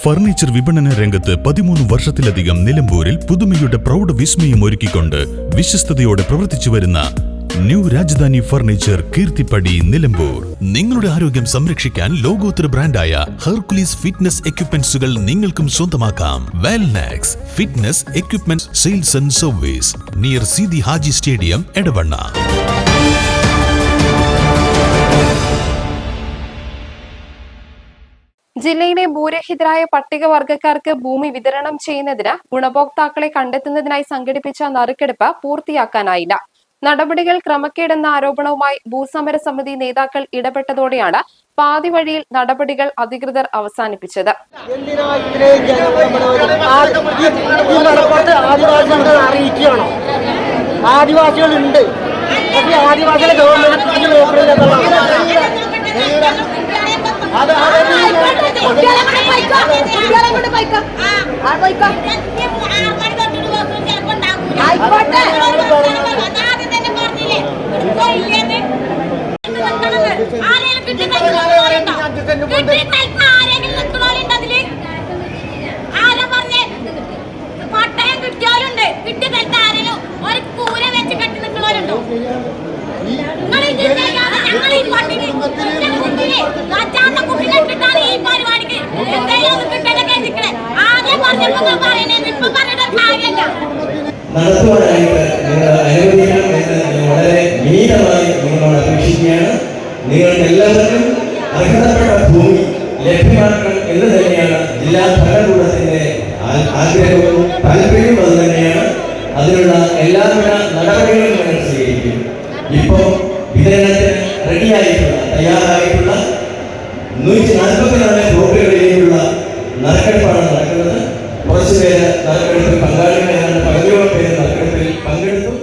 Furniture വിപണന രംഗത്ത് 13 വർഷത്തിലധികം നിലമ്പൂരിൽ പുതുമയുടെ പ്രൗഢ വിസ്മയം ഒരുക്കിക്കൊണ്ട് വിശ്വസ്തയോടെ പ്രവർത്തിച്ചു വരുന്ന ന്യൂ രാജധാനി ഫർണിച്ചർ കീർത്തിപ്പടി നിലമ്പൂർ. നിങ്ങളുടെ ആരോഗ്യം സംരക്ഷിക്കാൻ ലോകോത്തര ബ്രാൻഡായ ഹെർക്കുലീസ് ഫിറ്റ്നസ് എക്യുപ്മെന്റ്സുകൾ നിങ്ങൾക്കും സ്വന്തമാക്കാം. Wellnex fitness equipment sales and service near Seethi Haji stadium, Edavanna. ജില്ലയിലെ ഭൂരഹിതരായ പട്ടികവർഗക്കാർക്ക് ഭൂമി വിതരണം ചെയ്യുന്നതിന് ഗുണഭോക്താക്കളെ കണ്ടെത്തുന്നതിനായി സംഘടിപ്പിച്ച നറുക്കെടുപ്പ് പൂർത്തിയാക്കാനായില്ല. നടപടികൾ ക്രമക്കേടെന്ന ആരോപണവുമായി ഭൂസമര സമിതി നേതാക്കൾ ഇടപെട്ടതോടെയാണ് പാതി വഴിയിൽ നടപടികൾ അധികൃതർ അവസാനിപ്പിച്ചത്. ആദിവാസികളുണ്ട്, ആദിവാസികളെ പട്ടയം കിട്ടിയാലുണ്ട്, കിട്ടി തരത്ത ആരെങ്കിലും ഒരു കൂര വെച്ച് കെട്ടി നിൽക്കുന്നവരുണ്ടോ? നടത്തുവാനായിട്ട് നിങ്ങൾ അനുവദിക്കണമെന്ന് വളരെ വിനീതമായി നിങ്ങളോട് അപേക്ഷിക്കുകയാണ്. നിങ്ങൾക്ക് എല്ലാവർക്കും അർഹതപ്പെട്ട ഭൂമി ലഭ്യമാക്കണം എന്ന് തന്നെയാണ് ജില്ലാ ഭരണകൂടത്തിന്റെ ആഗ്രഹവും താല്പര്യവും. അത് തന്നെയാണ്. അതിനുള്ള എല്ലാവിധ നടപടികളും ഞങ്ങൾ സ്വീകരിക്കും. ഇപ്പോൾ വിതരണത്തിന് റെഡിയായിട്ടുള്ള തയ്യാറായിട്ടുള്ള 144 ബ്ലോക്കുകളിലേക്കുള്ള നറുക്കെടുപ്പാണ് നടക്കുന്നത്. കുറച്ചുപേര് നറുക്കെടുപ്പിൽ പങ്കാളികളാണ്, 17 പേര് നറുക്കെടുപ്പിൽ പങ്കെടുത്തു.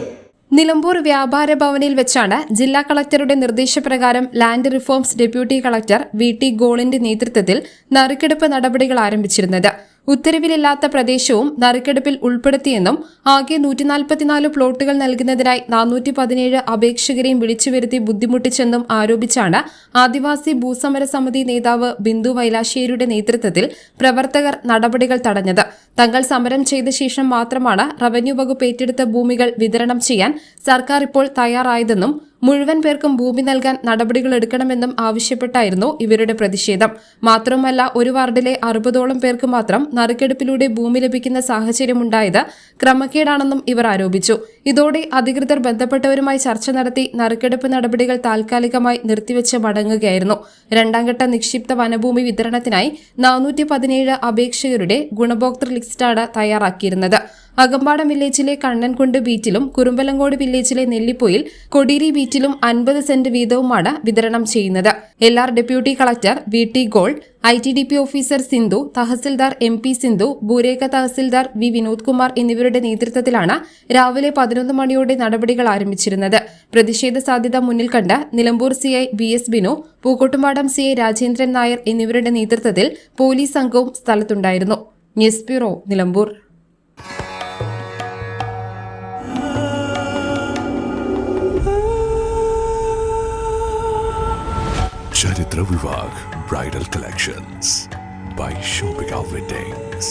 നിലമ്പൂർ വ്യാപാര ഭവനിൽ വെച്ചാണ് ജില്ലാ കളക്ടറുടെ നിർദ്ദേശപ്രകാരം land reforms deputy collector VT ഗോളിന്റെ നേതൃത്വത്തിൽ നറുക്കെടുപ്പ് നടപടികൾ ആരംഭിച്ചിരുന്നത്. ഉത്തരവിലില്ലാത്ത പ്രദേശവും നറുക്കെടുപ്പിൽ ഉൾപ്പെടുത്തിയെന്നും ആകെ 144 പ്ലോട്ടുകൾ നൽകുന്നതിനായി 417 അപേക്ഷകരെയും വിളിച്ചുവരുത്തി ബുദ്ധിമുട്ടിച്ചെന്നും ആരോപിച്ചാണ് ആദിവാസി ഭൂസമര സമിതി നേതാവ് ബിന്ദു വൈലാശ്ശേരിയുടെ നേതൃത്വത്തിൽ പ്രവർത്തകർ നടപടികൾ തടഞ്ഞത്. തങ്ങൾ സമരം ചെയ്ത ശേഷം മാത്രമാണ് റവന്യൂ വകുപ്പ് ഏറ്റെടുത്ത ഭൂമികൾ വിതരണം ചെയ്യാൻ സർക്കാർ ഇപ്പോൾ തയ്യാറായതെന്നും മുഴുവൻ പേർക്കും ഭൂമി നൽകാൻ നടപടികൾ എടുക്കണമെന്നും ആവശ്യപ്പെട്ടായിരുന്നു ഇവരുടെ പ്രതിഷേധം. മാത്രമല്ല, ഒരു വാർഡിലെ 60ഓളം പേർക്ക് മാത്രം നറുക്കെടുപ്പിലൂടെ ഭൂമി ലഭിക്കുന്ന സാഹചര്യമുണ്ടായത് ക്രമക്കേടാണെന്നും ഇവർ ആരോപിച്ചു. ഇതോടെ അധികൃതർ ബന്ധപ്പെട്ടവരുമായി ചർച്ച നടത്തി നറുക്കെടുപ്പ് നടപടികൾ താൽക്കാലികമായി നിർത്തിവെച്ച് മടങ്ങുകയായിരുന്നു. രണ്ടാംഘട്ട നിക്ഷിപ്ത വനഭൂമി വിതരണത്തിനായി 417 അപേക്ഷകരുടെ ഗുണഭോക്തൃ ലിസ്റ്റാണ് തയ്യാറാക്കിയിരുന്നത്. അകമ്പാടം വില്ലേജിലെ കണ്ണൻകുണ്ട് ബീറ്റിലും കുറുമ്പലങ്കോട് വില്ലേജിലെ നെല്ലിപ്പൊയിൽ കൊടിയേരി ബീറ്റിലും 50 സെന്റ് വീതവുമാണ് വിതരണം ചെയ്യുന്നത്. LR ഡെപ്യൂട്ടി കളക്ടർ VT ഗോൾ, ITDP officer Sindhu, tahsildar MP Sindhu, Bhurekha tahsildar V Vinod Kumar എന്നിവരുടെ നേതൃത്വത്തിലാണ് രാവിലെ 11 മണിയോടെ നടപടികൾ ആരംഭിച്ചിരുന്നത്. പ്രതിഷേധ സാധ്യത മുന്നിൽ കണ്ട് Nilambur CI BS Binu, Pookkottumpadam CI Rajendran Nair എന്നിവരുടെ നേതൃത്വത്തിൽ പോലീസ് സംഘവും സ്ഥലത്തുണ്ടായിരുന്നു. News bureau, Nilambur. Charitra Vivag Bridal Collections by Shobhika Weddings.